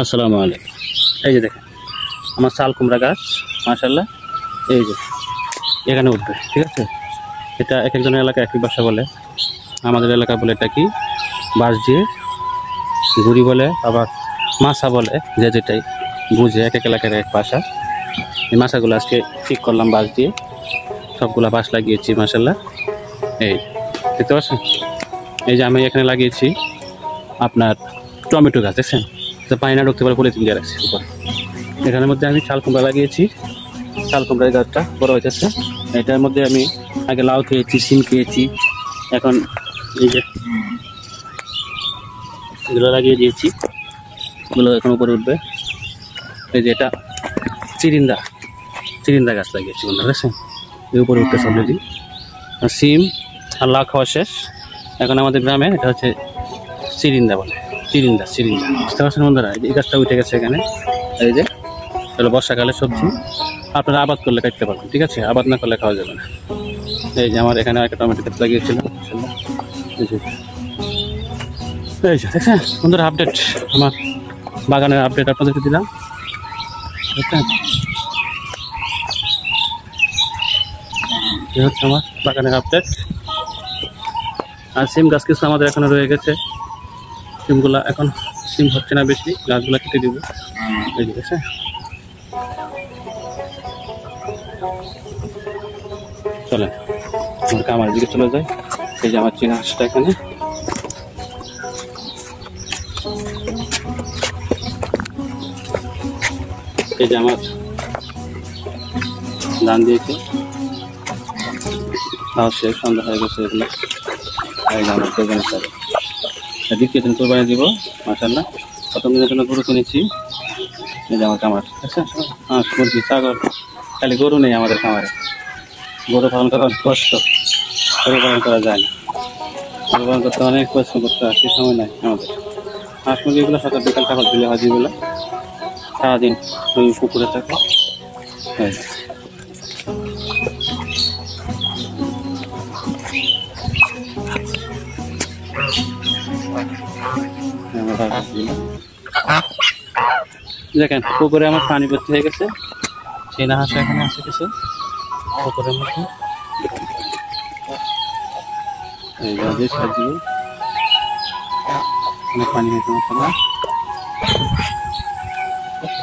আসসালামু আলাইকুম। এই যে দেখেন আমার শাল কুমড়া গাছ, মাশাআল্লাহ। এই যে এখানে উঠবে, ঠিক আছে। এটা এক একজনের এলাকায় একই ভাষা বলে, আমাদের এলাকা বলে এটা কি বাঁশ দিয়ে, গুড়ি বলে, আবার মাছা বলে, যে যেটাই বুঝে, এক এক এলাকার এক ভাষা। এই মাছাগুলো আজকে ঠিক করলাম বাঁশ দিয়ে, সবগুলা বাঁশ লাগিয়েছি মাশাআল্লাহ। এই দেখতে পাচ্ছেন, এই যে আমি এখানে লাগিয়েছি আপনার টমেটো গাছ, দেখছেন, পানি না ঢুকতে পারে পলিথিন দিয়ে রাখছি উপর। এখানের মধ্যে আমি শাল কুমড়া লাগিয়েছি, শাল কুমড়ার গাছটা বড় হইতেছে। এটার মধ্যে আমি আগে লাউ খেয়েছি, সিম খেয়েছি, এখন এই যে এগুলো লাগিয়ে দিয়েছি, এগুলো এখন উপরে উঠবে। এই যে এটা চিরিন্দা গাছ লাগিয়েছি বন্ধুরা, দেখছেন, এই উপরে উঠতেছে অলরেডি। সিম আর লাউ খাওয়া শেষ, এখন আমাদের গ্রামে এটা হচ্ছে চিরিন্দা বলে, চিরিন্দা বুঝতে পারছেন বন্ধুরা। এই গাছটা উঠে গেছে এখানে। এই যে এগুলো বর্ষাকালে সবজি, আপনারা আবাদ করলে কাটতে পারবেন, ঠিক আছে, আবাদ না করলে খাওয়া যাবে না। এই যে আমার এখানে একটা টমেটো গাছ লাগিয়েছিল, এই যে দেখছেন বন্ধুরা, আপডেট, আমার বাগানের আপডেট আপনাদেরকে দিলাম, বুঝছেন। এই হচ্ছে আমার বাগানের আপডেট। আর সিম গাছ কিছু আমাদের এখানে রয়ে গেছে, সিমগুলা এখন সিম হচ্ছে না বেশি, গাছগুলা কেটে দিব। এই যে দেখছেন, চলেন আমার কামার দিকে চলে যায়। এই যে আমার চীনা হাঁসটা এখানে, এই যে আমার ধান দিয়েছে, খাওয়া শেষ, সন্ধ্যা হয়ে গেছে। এগুলো এই যে আমার কোরবানি চালে দ্বিতীয় দিন কোরবানি দিব মাশাআল্লাহ। প্রথম দিনের জন্য গরু কিনেছি, এই যে আমার কামার, আচ্ছা হাঁস মুরগি ছাগল, খালি গরু নেই আমাদের খামারে। গরু পালন করা অনেক কষ্ট, গরু পালন করা যায় না, গরু পালন করতে অনেক পরিশ্রম করতে হয়, সে সময় নাই আমাদের। হাঁস মুরগিগুলো সকাল বিকাল খাবার দিলে হয়, যেগুলো সারাদিন ওই পুকুরে থাকে। দেখেন পুকুরে আমার পানি ভর্তি হয়ে গেছে, চীনা হাঁস এখানে আসে কিছু পুকুরের মধ্যে। এই যে সাজিয়ে অনেক পানি হয়েছে মাশাআল্লাহ।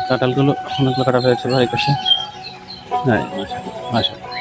কাঁঠালগুলো অনেকগুলো কাটা হয়েছে ভাই কাছে, হ্যাঁ মাশাআল্লাহ।